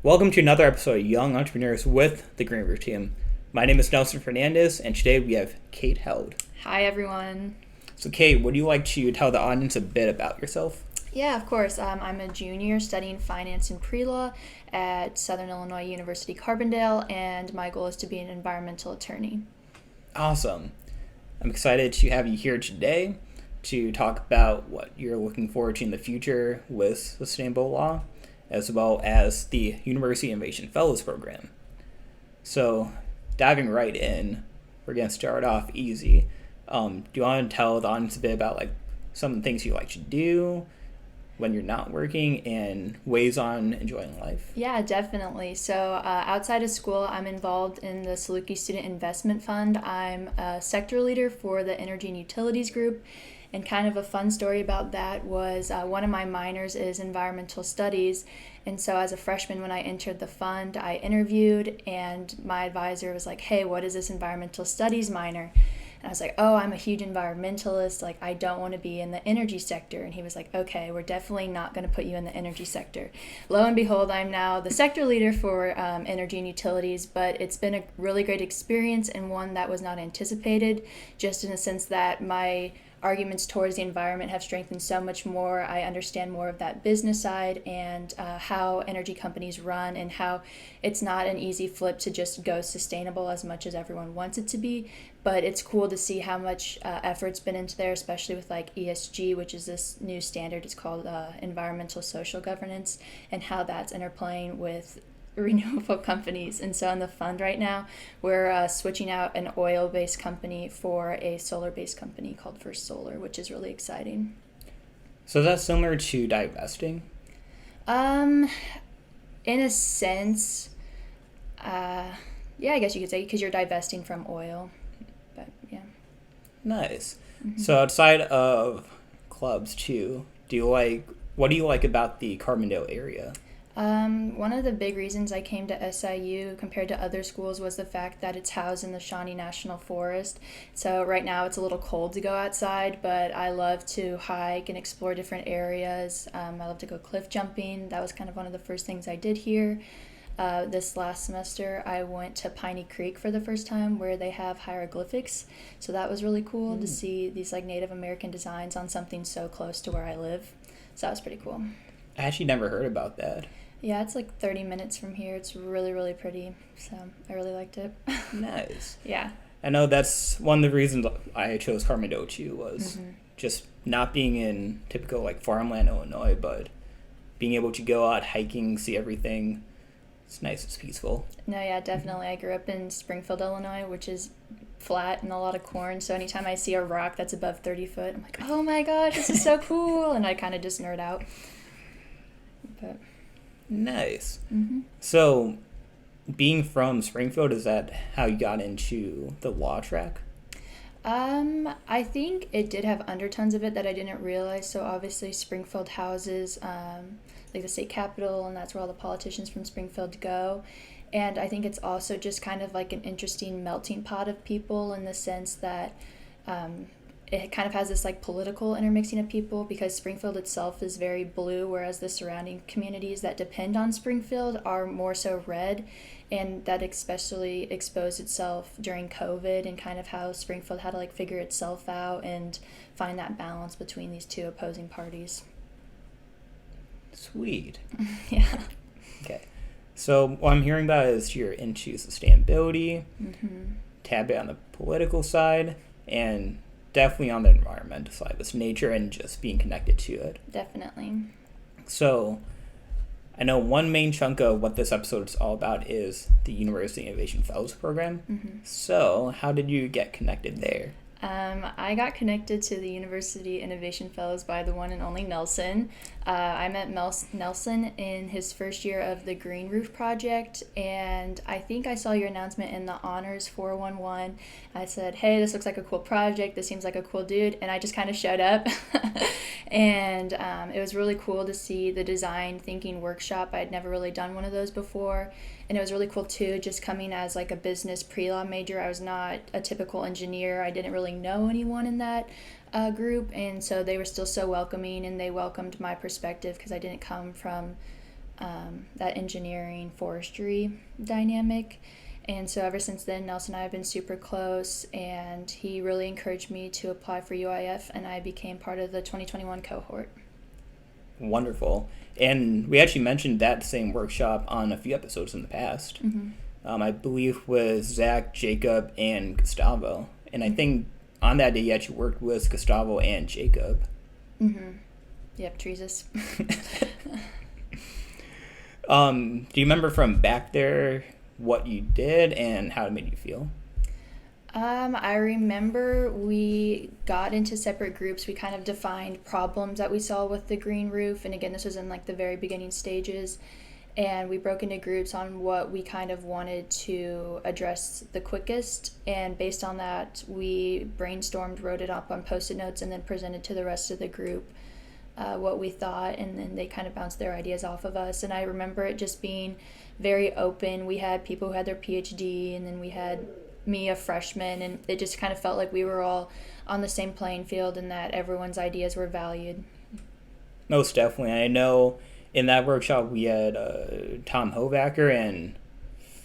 Welcome to another episode of Young Entrepreneurs with the Green Roof Team. My name is Nelson Fernandez, and today we have Kate Held. Hi, everyone. So, Kate, would you like to tell the audience a bit about yourself? Yeah, of course. I'm a junior studying finance and pre-law at Southern Illinois University Carbondale, and my goal is to be an environmental attorney. Awesome. I'm excited to have you here today to talk about what you're looking forward to in the future with sustainable law, as well as the University Innovation Fellows Program. So, diving right in, we're going to start off easy. Do you want to tell the audience a bit about some of the things you like to do when you're not working and ways on enjoying life? Yeah, definitely. So outside of school, I'm involved in the Saluki Student Investment Fund. I'm a sector leader for the Energy and Utilities Group. And kind of a fun story about that was one of my minors is environmental studies. And so as a freshman, when I entered the fund, I interviewed and my advisor was like, hey, what is this environmental studies minor? And I was like, oh, I'm a huge environmentalist. I don't want to be in the energy sector. And he was like, okay, we're definitely not going to put you in the energy sector. Lo and behold, I'm now the sector leader for energy and utilities, but it's been a really great experience and one that was not anticipated, just in the sense that my arguments towards the environment have strengthened so much more. I understand more of that business side and how energy companies run and how it's not an easy flip to just go sustainable as much as everyone wants it to be. But it's cool to see how much effort's been into there, especially with ESG, which is this new standard. It's called environmental social governance, and how that's interplaying with renewable companies. And so in the fund right now, we're switching out an oil-based company for a solar-based company called First Solar, which is really exciting. So that's similar to divesting? In a sense, yeah, I guess you could say, because you're divesting from oil. But yeah. Nice. Mm-hmm. So outside of clubs too, what do you like about the Carmody Area? One of the big reasons I came to SIU compared to other schools was the fact that it's housed in the Shawnee National Forest. So right now it's a little cold to go outside, but I love to hike and explore different areas. I love to go cliff jumping. That was kind of one of the first things I did here. This last semester I went to Piney Creek for the first time, where they have hieroglyphics. So that was really cool to see these Native American designs on something so close to where I live. So that was pretty cool. I actually never heard about that. Yeah, it's 30 minutes from here. It's really, really pretty. So I really liked it. Nice. Yeah. I know that's one of the reasons I chose Carmody too, was just not being in typical farmland Illinois, but being able to go out hiking, see everything. It's nice. It's peaceful. No, yeah, definitely. I grew up in Springfield, Illinois, which is flat and a lot of corn. So anytime I see a rock that's above 30 foot, I'm like, oh my gosh, this is so cool. And I kind of just nerd out. But nice. Mm-hmm. So, being from Springfield, is that how you got into the law track? I think it did have undertones of it that I didn't realize. So obviously Springfield houses the state capitol, and that's where all the politicians from Springfield go. And I think it's also just kind of an interesting melting pot of people, in the sense that it kind of has this political intermixing of people, because Springfield itself is very blue, whereas the surrounding communities that depend on Springfield are more so red. And that especially exposed itself during COVID, and kind of how Springfield had to figure itself out and find that balance between these two opposing parties. Sweet. Yeah. Okay. So what I'm hearing about is you're into sustainability, tab it on the political side, and definitely on the environmental side with nature and just being connected to it. Definitely. So I know one main chunk of what this episode is all about is the University Innovation Fellows Program. So how did you get connected there? I got connected to the University Innovation Fellows by the one and only Nelson. I met Nelson in his first year of the Green Roof Project, and I think I saw your announcement in the Honors 411. I said, hey, this looks like a cool project. This seems like a cool dude, and I just kind of showed up. And it was really cool to see the design thinking workshop. I had never really done one of those before. And it was really cool too, just coming as a business pre-law major. I was not a typical engineer. I didn't really know anyone in that group, and so they were still so welcoming, and they welcomed my perspective because I didn't come from that engineering forestry dynamic. And so ever since then, Nelson and I have been super close, and he really encouraged me to apply for UIF, and I became part of the 2021 cohort. Wonderful. And we actually mentioned that same workshop on a few episodes in the past. I believe with Zach, Jacob, and Gustavo. And I think on that day you actually worked with Gustavo and Jacob. Yep, Treesus. Do you remember from back there what you did and how it made you feel? I remember we got into separate groups. We kind of defined problems that we saw with the green roof. And again, this was in like the very beginning stages. And we broke into groups on what we kind of wanted to address the quickest. And based on that, we brainstormed, wrote it up on Post-it notes, and then presented to the rest of the group what we thought. And then they kind of bounced their ideas off of us. And I remember it just being very open. We had people who had their PhD, and then we had me, a freshman, and it just kind of felt like we were all on the same playing field and that everyone's ideas were valued. Most definitely. I know in that workshop we had Tom Hovacker, and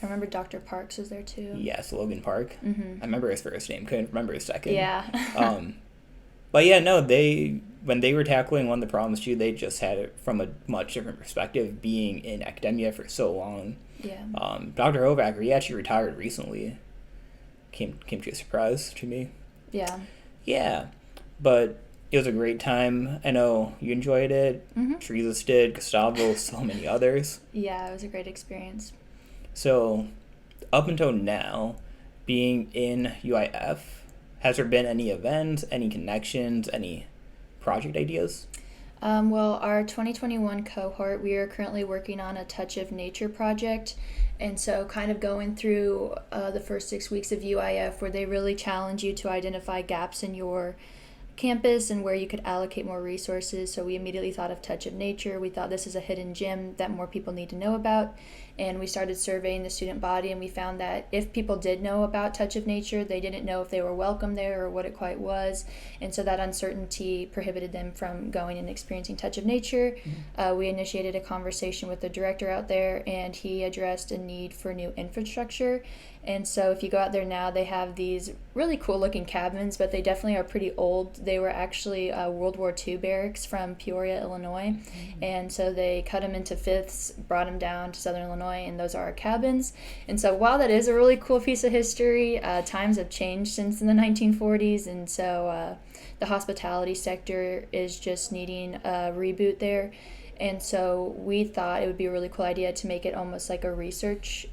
I remember Dr. Parks was there too. Yes, Logan Park. I remember his first name, couldn't remember his second. Yeah. But yeah, no, when they were tackling one of the problems too, they just had it from a much different perspective, being in academia for so long. Yeah. Dr. Hovacker, he actually retired recently. Came to a surprise to me. Yeah. Yeah, but it was a great time. I know you enjoyed it. Teresa did, Gustavo, so many others. Yeah, it was a great experience. So, up until now, being in UIF, has there been any events, any connections, any project ideas? Well, our 2021 cohort, we are currently working on a Touch of Nature project. And so kind of going through the first 6 weeks of UIF, where they really challenge you to identify gaps in your campus and where you could allocate more resources. So we immediately thought of Touch of Nature. We thought this is a hidden gem that more people need to know about. And we started surveying the student body, and we found that if people did know about Touch of Nature, they didn't know if they were welcome there or what it quite was. And so that uncertainty prohibited them from going and experiencing Touch of Nature. We initiated a conversation with the director out there, and he addressed a need for new infrastructure. And so if you go out there now, they have these really cool looking cabins, but they definitely are pretty old. They were actually World War II barracks from Peoria, Illinois. And so they cut them into fifths, brought them down to Southern Illinois, and those are our cabins. And so while that is a really cool piece of history, times have changed since in the 1940s. And so the hospitality sector is just needing a reboot there. And so we thought it would be a really cool idea to make it almost like a research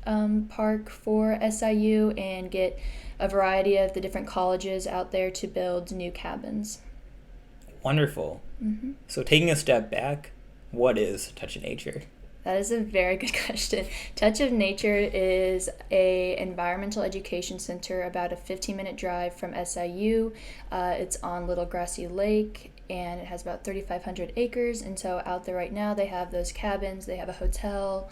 park for SIU and get a variety of the different colleges out there to build new cabins. Wonderful. So taking a step back, what is Touch of Nature? That is a very good question. Touch of Nature is a environmental education center about a 15-minute drive from SIU. It's on Little Grassy Lake, and it has about 3,500 acres. And so out there right now, they have those cabins, they have a hotel,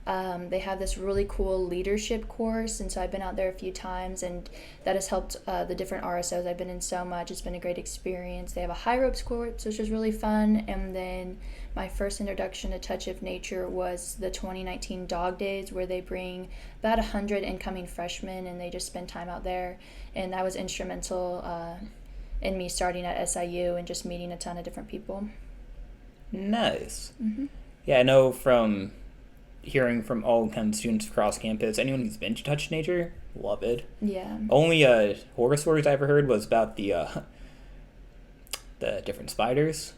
they have this really cool leadership course. And so I've been out there a few times, and that has helped the different RSOs I've been in so much. It's been a great experience. They have a high ropes course, which is really fun. And then my first introduction to Touch of Nature was the 2019 Dog Days, where they bring about 100 incoming freshmen, and they just spend time out there. And that was instrumental in me starting at SIU and just meeting a ton of different people. Nice. Yeah, I know from hearing from all kinds of students across campus, anyone who's been to Touch of Nature, love it. Yeah. Only horror stories I ever heard was about the different spiders.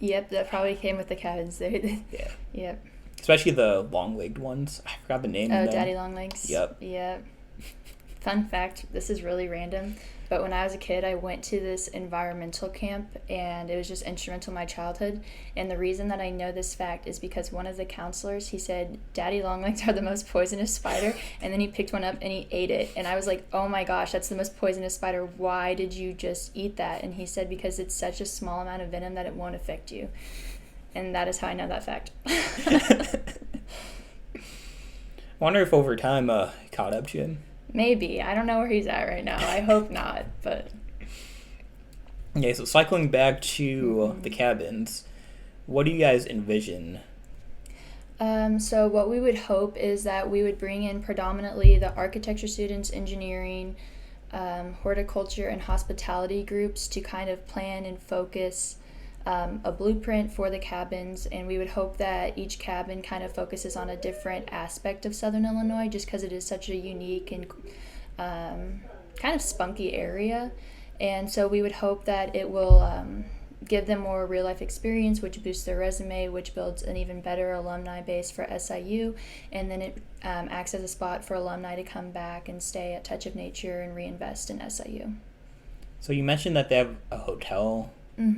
Yep, that probably came with the cabins there. Yeah. Yep. Especially the long-legged ones. I forgot the name of them. Daddy Longlegs. Yep. Fun fact, this is really random, but when I was a kid, I went to this environmental camp, and it was just instrumental in my childhood. And the reason that I know this fact is because one of the counselors, he said, Daddy Longlegs are the most poisonous spider, and then he picked one up and he ate it. And I was like, oh my gosh, that's the most poisonous spider. Why did you just eat that? And he said, because it's such a small amount of venom that it won't affect you. And that is how I know that fact. I wonder if over time caught up to him. Maybe. I don't know where he's at right now. I hope not, but... Okay, so cycling back to the cabins, what do you guys envision? So what we would hope is that we would bring in predominantly the architecture students, engineering, horticulture, and hospitality groups to kind of plan and focus a blueprint for the cabins, and we would hope that each cabin kind of focuses on a different aspect of Southern Illinois, just because it is such a unique and kind of spunky area. And so we would hope that it will give them more real life experience, which boosts their resume, which builds an even better alumni base for SIU, and then it acts as a spot for alumni to come back and stay at Touch of Nature and reinvest in SIU. So you mentioned that they have a hotel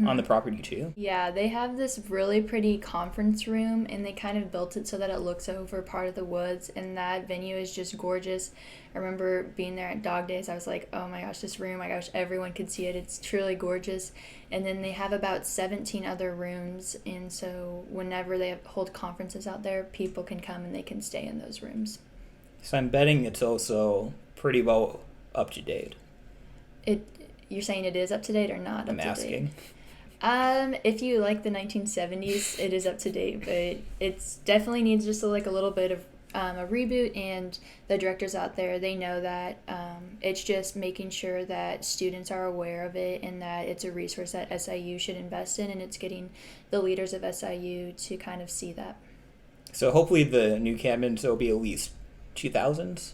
on the property too? Yeah, they have this really pretty conference room, and they kind of built it so that it looks over part of the woods, and that venue is just gorgeous. I remember being there at Dog Days. I was like, oh my gosh, this room, I wish everyone could see it. It's truly gorgeous. And then they have about 17 other rooms, and so whenever they hold conferences out there, people can come and they can stay in those rooms. So I'm betting it's also pretty well up to date. You're saying it is up to date or not I'm up to asking. date? If you like the 1970s, it is up to date, but it's definitely needs just a little bit of a reboot, and the directors out there, they know that it's just making sure that students are aware of it and that it's a resource that SIU should invest in, and it's getting the leaders of SIU to kind of see that. So hopefully the new cabins will be at least 2000s?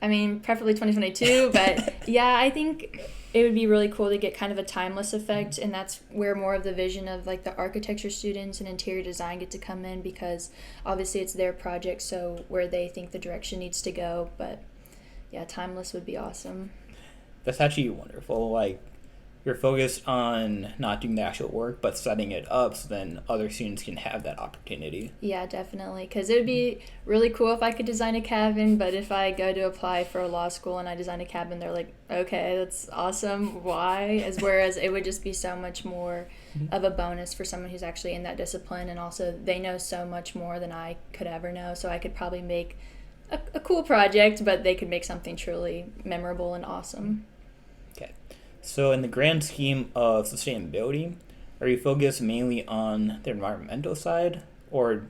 I mean, preferably 2022, but yeah, I think it would be really cool to get kind of a timeless effect, and that's where more of the vision of like the architecture students and interior design get to come in, because obviously it's their project, so where they think the direction needs to go. But yeah, timeless would be awesome. That's actually wonderful. Like, you're focused on not doing the actual work, but setting it up so then other students can have that opportunity. Yeah, definitely. Because it would be really cool if I could design a cabin, but if I go to apply for a law school and I design a cabin, they're like, okay, that's awesome. Why? Whereas it would just be so much more of a bonus for someone who's actually in that discipline. And also, they know so much more than I could ever know. So I could probably make a cool project, but they could make something truly memorable and awesome. Okay. So in the grand scheme of sustainability, are you focused mainly on the environmental side or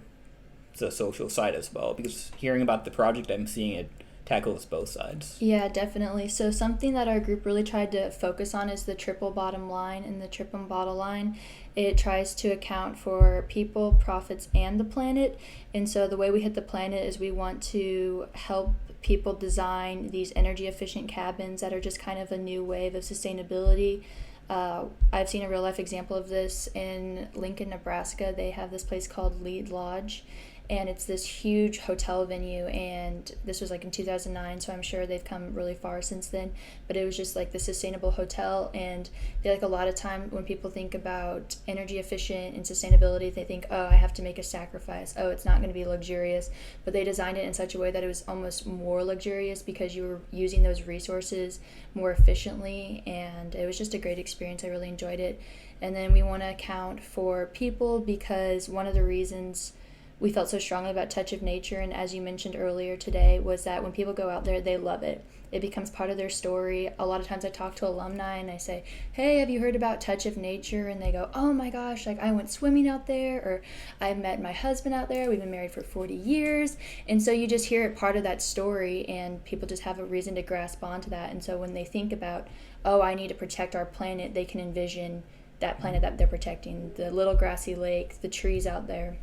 the social side as well? Because hearing about the project, I'm seeing it tackles both sides. Yeah, definitely. So something that our group really tried to focus on is the triple bottom line. And the triple bottom line, it tries to account for people, profits, and the planet. And so the way we hit the planet is we want to help people design these energy efficient cabins that are just kind of a new wave of sustainability. I've seen a real life example of this in Lincoln, Nebraska. They have this place called Lead Lodge, and it's this huge hotel venue, and this was like in 2009, so I'm sure they've come really far since then, but it was just like the sustainable hotel. And I feel like a lot of time when people think about energy efficient and sustainability, they think, oh, I have to make a sacrifice, oh, it's not going to be luxurious, but they designed it in such a way that it was almost more luxurious because you were using those resources more efficiently, and it was just a great experience. I really enjoyed it. And then we want to account for people, because one of the reasons we felt so strongly about Touch of Nature, and as you mentioned earlier today, was that when people go out there, they love it. It becomes part of their story. A lot of times I talk to alumni and I say, hey, have you heard about Touch of Nature? And they go, oh my gosh, like I went swimming out there, or I met my husband out there. We've been married for 40 years. And so you just hear it part of that story, and people just have a reason to grasp onto that. And so when they think about, oh, I need to protect our planet, they can envision that planet that they're protecting, the little grassy lake, the trees out there.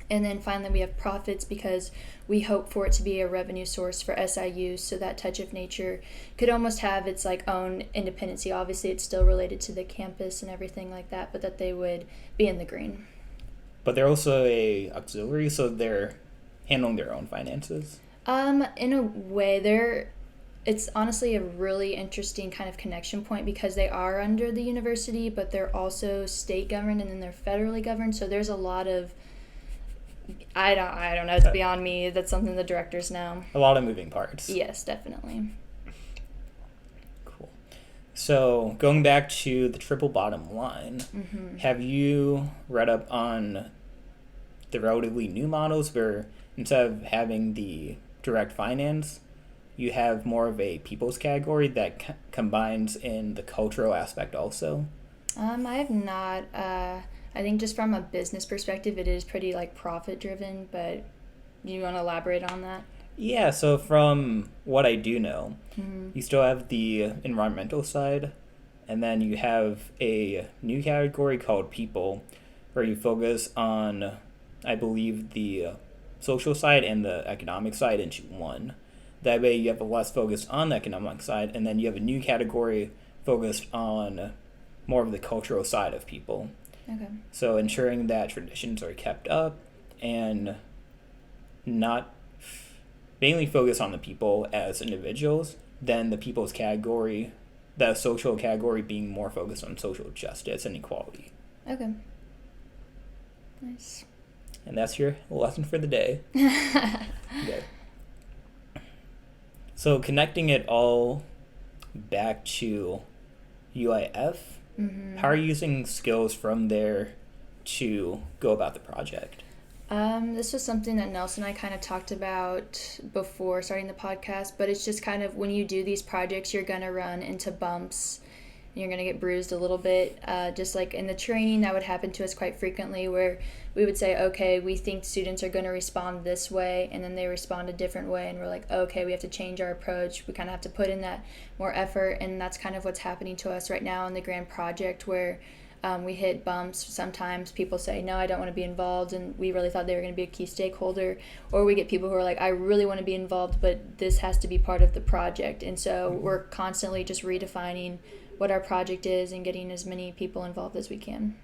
And then finally we have profits, because we hope for it to be a revenue source for SIU, so that Touch of Nature could almost have its like own independency. Obviously it's still related to the campus and everything like that, but that they would be in the green. But they're also a auxiliary, so they're handling their own finances? In a way, it's honestly a really interesting kind of connection point, because they are under the university, but they're also state governed, and then they're federally governed. So there's a lot of, I don't know. It's beyond me. That's something the directors know. A lot of moving parts. Yes, definitely. Cool. So going back to the triple bottom line, have you read up on the relatively new models where instead of having the direct finance, you have more of a people's category that combines in the cultural aspect also? I have not. I think just from a business perspective, it is pretty like profit driven, but do you want to elaborate on that? Yeah, so from what I do know, Mm-hmm. you still have the environmental side, and then you have a new category called people, where you focus on, I believe, the social side and the economic side into one. That way you have a less focus on the economic side, and then you have a new category focused on more of the cultural side of people. Okay. So ensuring that traditions are kept up and not mainly focus on the people as individuals, then the people's category, the social category being more focused on social justice and equality. Okay. Nice. And that's your lesson for the day. Okay. So connecting it all back to UIF, Mm-hmm. how are you using skills from there to go about the project? This was something that Nelson and I kind of talked about before starting the podcast, but it's just kind of when you do these projects, you're going to run into bumps. You're going to get bruised a little bit. Just like in the training, that would happen to us quite frequently where we would say, okay, we think students are going to respond this way, and then they respond a different way, and we're like, okay, we have to change our approach. We kind of have to put in that more effort, and that's kind of what's happening to us right now in the grand project where we hit bumps. Sometimes people say, no, I don't want to be involved, and we really thought they were going to be a key stakeholder. Or we get people who are like, I really want to be involved, but this has to be part of the project. And so we're constantly just redefining what our project is and getting as many people involved as we can.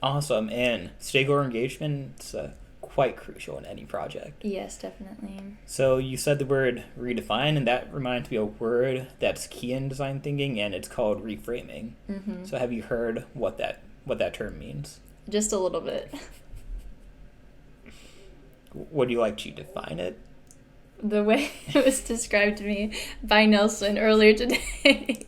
Awesome. And stakeholder engagement is quite crucial in any project. Yes, definitely. So you said the word redefine, and that reminds me of a word that's key in design thinking, and it's called reframing. Mm-hmm. So have you heard what that term means? Just a little bit. Would you like to define it? The way it was described to me by Nelson earlier today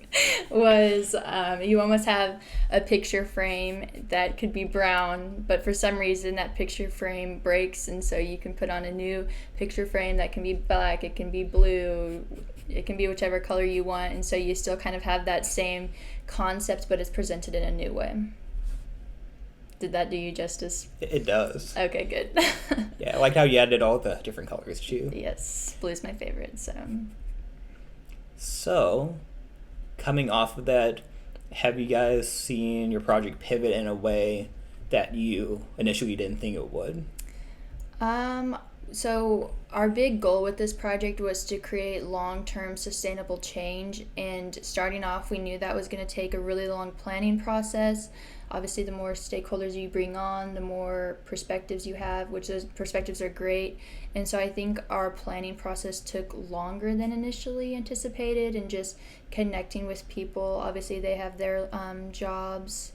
was you almost have a picture frame that could be brown, but for some reason that picture frame breaks, and so you can put on a new picture frame that can be black, it can be blue, it can be whichever color you want, and so you still kind of have that same concept, but it's presented in a new way. Did that do you justice? It does. Okay, good. Yeah, I like how you added all the different colors too. Yes, blue's my favorite, so. So, coming off of that, have you guys seen your project pivot in a way that you initially didn't think it would? So our big goal with this project was to create long-term sustainable change, and starting off we knew that was going to take a really long planning process. Obviously the more stakeholders you bring on, the more perspectives you have, which those perspectives are great. And so I think our planning process took longer than initially anticipated, and just connecting with people. Obviously they have their jobs.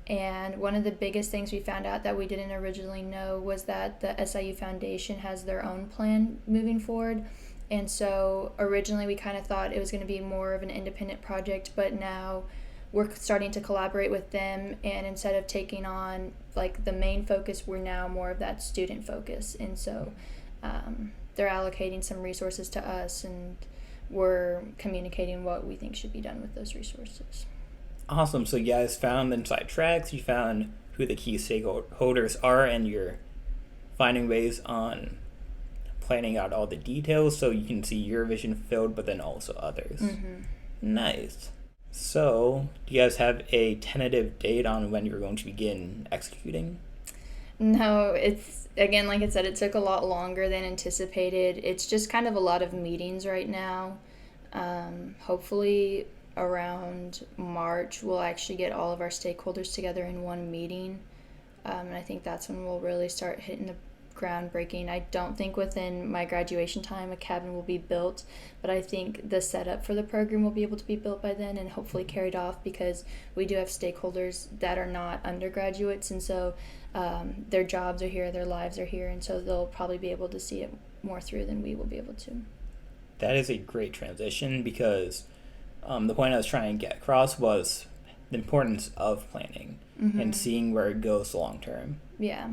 And one of the biggest things we found out that we didn't originally know was that the SIU Foundation has their own plan moving forward. And so originally we kind of thought it was going to be more of an independent project, but now we're starting to collaborate with them, and instead of taking on like the main focus, we're now more of that student focus. And so they're allocating some resources to us, and we're communicating what we think should be done with those resources. Awesome. So you guys found the inside tracks, you found who the key stakeholders are, and you're finding ways on planning out all the details so you can see your vision fulfilled, but then also others. Mm-hmm. Nice. So, do you guys have a tentative date on when you're going to begin executing? No, it's, again, like I said, it took a lot longer than anticipated. It's just kind of a lot of meetings right now. Hopefully around March, we'll actually get all of our stakeholders together in one meeting. And I think that's when we'll really start hitting the groundbreaking. I don't think within my graduation time a cabin will be built, but I think the setup for the program will be able to be built by then and hopefully carried off, because we do have stakeholders that are not undergraduates, and so their jobs are here, their lives are here, and so they'll probably be able to see it more through than we will be able to. That is a great transition, because the point I was trying to get across was the importance of planning and seeing where it goes long term. Yeah.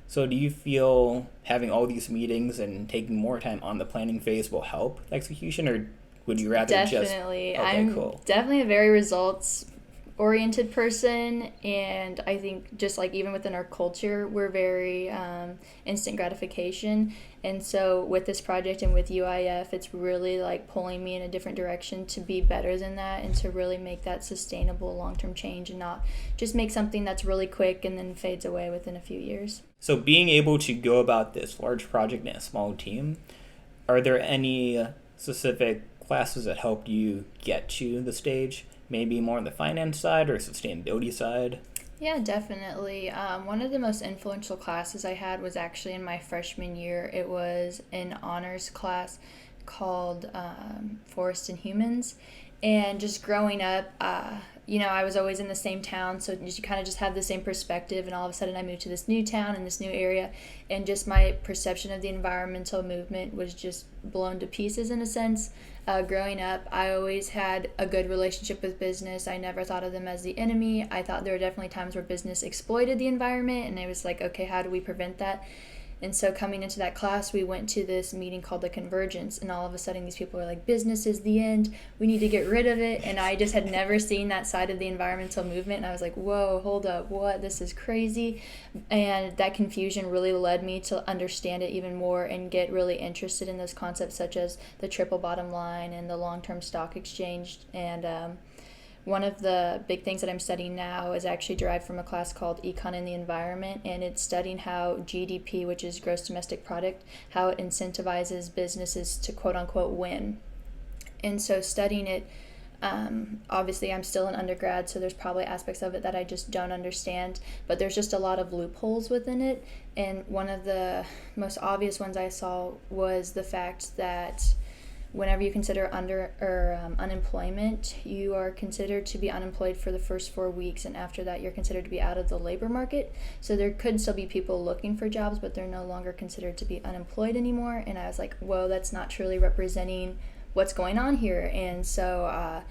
So do you feel having all these meetings and taking more time on the planning phase will help execution, or would you rather Definitely. just... Okay, I'm cool. definitely a very results oriented person, and I think just like even within our culture, we're very instant gratification. And so with this project and with UIF, it's really like pulling me in a different direction to be better than that and to really make that sustainable long-term change and not just make something that's really quick and then fades away within a few years. So being able to go about this large project in a small team, are there any specific classes that helped you get to the stage? Maybe more on the finance side or sustainability side? Yeah, definitely. One of the most influential classes I had was actually in my freshman year. It was an honors class called Forest and Humans. And just growing up, I was always in the same town, so you kind of just have the same perspective, and all of a sudden I moved to this new town in this new area, and just my perception of the environmental movement was just blown to pieces in a sense. Growing up, I always had a good relationship with business. I never thought of them as the enemy. I thought there were definitely times where business exploited the environment, and I was like, okay, how do we prevent that? And so coming into that class, we went to this meeting called the Convergence, and all of a sudden these people were like, business is the end, we need to get rid of it. And I just had never seen that side of the environmental movement, and I was like, whoa, hold up, what? This is crazy. And that confusion really led me to understand it even more and get really interested in those concepts such as the triple bottom line and the long-term stock exchange. And one of the big things that I'm studying now is actually derived from a class called Econ in the Environment, and it's studying how GDP, which is gross domestic product, how it incentivizes businesses to quote-unquote win. And so studying it, obviously I'm still an undergrad, so there's probably aspects of it that I just don't understand, but there's just a lot of loopholes within it. And one of the most obvious ones I saw was the fact that whenever you consider unemployment, you are considered to be unemployed for the first 4 weeks, and after that you're considered to be out of the labor market. So there could still be people looking for jobs, but they're no longer considered to be unemployed anymore. And I was like, whoa, that's not truly representing what's going on here. And so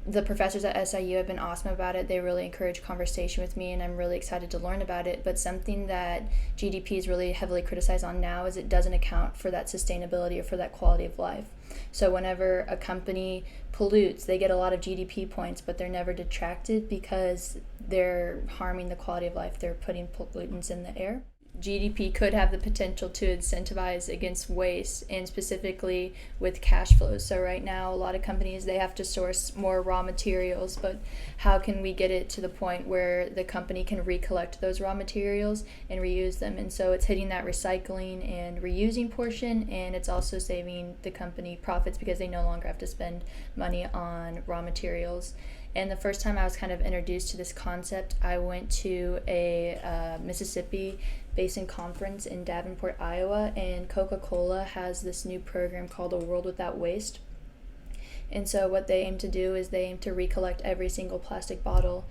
the professors at SIU have been awesome about it. They really encourage conversation with me, and I'm really excited to learn about it. But something that GDP is really heavily criticized on now is it doesn't account for that sustainability or for that quality of life. So whenever a company pollutes, they get a lot of GDP points, but they're never detracted because they're harming the quality of life. They're putting pollutants in the air. GDP could have the potential to incentivize against waste, and specifically with cash flows. So right now, a lot of companies, they have to source more raw materials, but how can we get it to the point where the company can recollect those raw materials and reuse them? And so it's hitting that recycling and reusing portion, and it's also saving the company profits because they no longer have to spend money on raw materials. And the first time I was kind of introduced to this concept, I went to a Mississippi Basin conference in Davenport, Iowa, and Coca-Cola has this new program called A World Without Waste. And so what they aim to do is they aim to recollect every single plastic bottle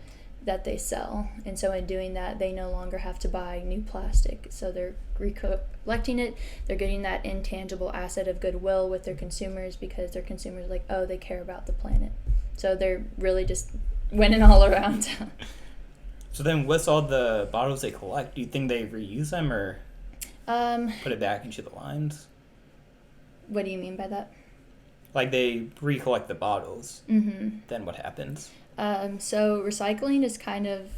that they sell. And so in doing that, they no longer have to buy new plastic. So they're recollecting it. They're getting that intangible asset of goodwill with their consumers because their consumers are like, oh, they care about the planet. So they're really just winning all around. So then with all the bottles they collect, do you think they reuse them or put it back into the lines? What do you mean by that? Like they recollect the bottles. Mm-hmm. Then what happens? So recycling is kind of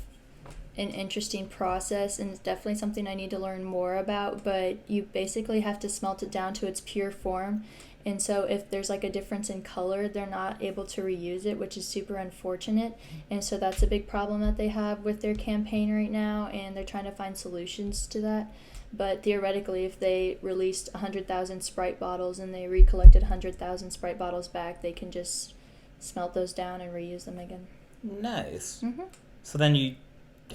an interesting process, and it's definitely something I need to learn more about, but you basically have to smelt it down to its pure form. And so if there's like a difference in color, they're not able to reuse it, which is super unfortunate. And so that's a big problem that they have with their campaign right now, and they're trying to find solutions to that. But theoretically, if they released 100,000 Sprite bottles and they recollected 100,000 Sprite bottles back, they can just smelt those down and reuse them again. Nice. Mm-hmm. So then you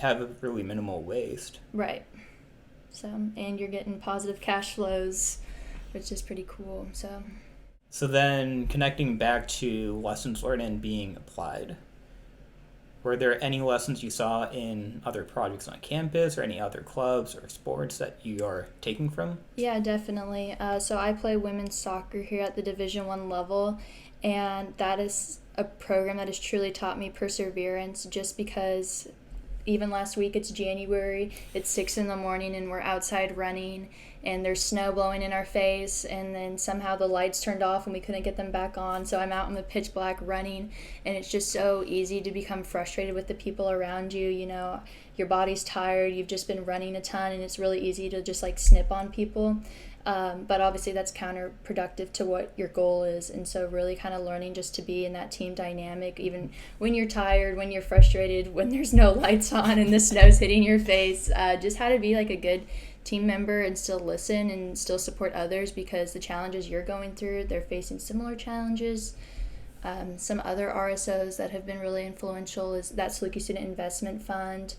have a really minimal waste. Right. So, and you're getting positive cash flows, which is pretty cool. So then connecting back to lessons learned and being applied, were there any lessons you saw in other projects on campus or any other clubs or sports that you are taking from? Yeah, definitely. So I play women's soccer here at the Division I level, and that is a program that has truly taught me perseverance, just because even last week, it's January, it's 6 a.m, and we're outside running, and there's snow blowing in our face, and then somehow the lights turned off and we couldn't get them back on, so I'm out in the pitch black running, and it's just so easy to become frustrated with the people around you. You know, your body's tired, you've just been running a ton, and it's really easy to just like snip on people. But obviously that's counterproductive to what your goal is, and so really kind of learning just to be in that team dynamic, even when you're tired, when you're frustrated, when there's no lights on and the snow's hitting your face, just how to be like a good team member and still listen and still support others, because the challenges you're going through, they're facing similar challenges. Some other RSOs that have been really influential is that Saluki Student Investment Fund.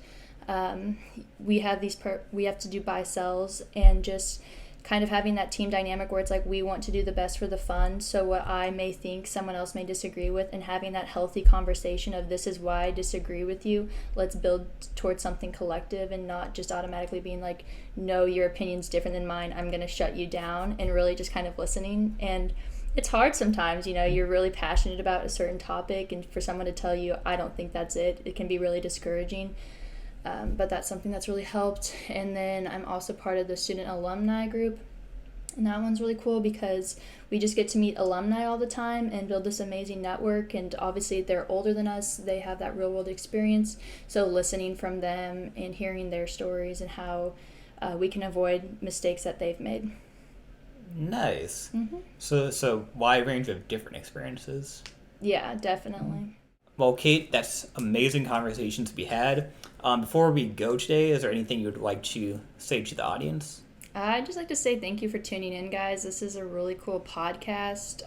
We have to do buy sells, and just kind of having that team dynamic where it's like we want to do the best for the fund, so what I may think someone else may disagree with, and having that healthy conversation of this is why I disagree with you, let's build towards something collective, and not just automatically being like, no, your opinion's different than mine, I'm going to shut you down, and really just kind of listening. And it's hard sometimes, you know, you're really passionate about a certain topic, and for someone to tell you I don't think that's it can be really discouraging. But that's something that's really helped. And then I'm also part of the student alumni group, and that one's really cool because we just get to meet alumni all the time and build this amazing network. And obviously they're older than us, they have that real world experience, so listening from them and hearing their stories and how we can avoid mistakes that they've made. Nice. Mm-hmm. So wide range of different experiences. Yeah, definitely. Well, Kate, that's amazing conversation to be had. Before we go today, is there anything you would like to say to the audience? I'd just like to say thank you for tuning in, guys. This is a really cool podcast.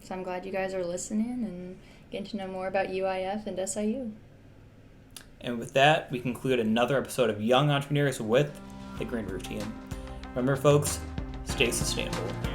So I'm glad you guys are listening and getting to know more about UIF and SIU. And with that, we conclude another episode of Young Entrepreneurs with the Green Roof Team. Remember, folks, stay sustainable.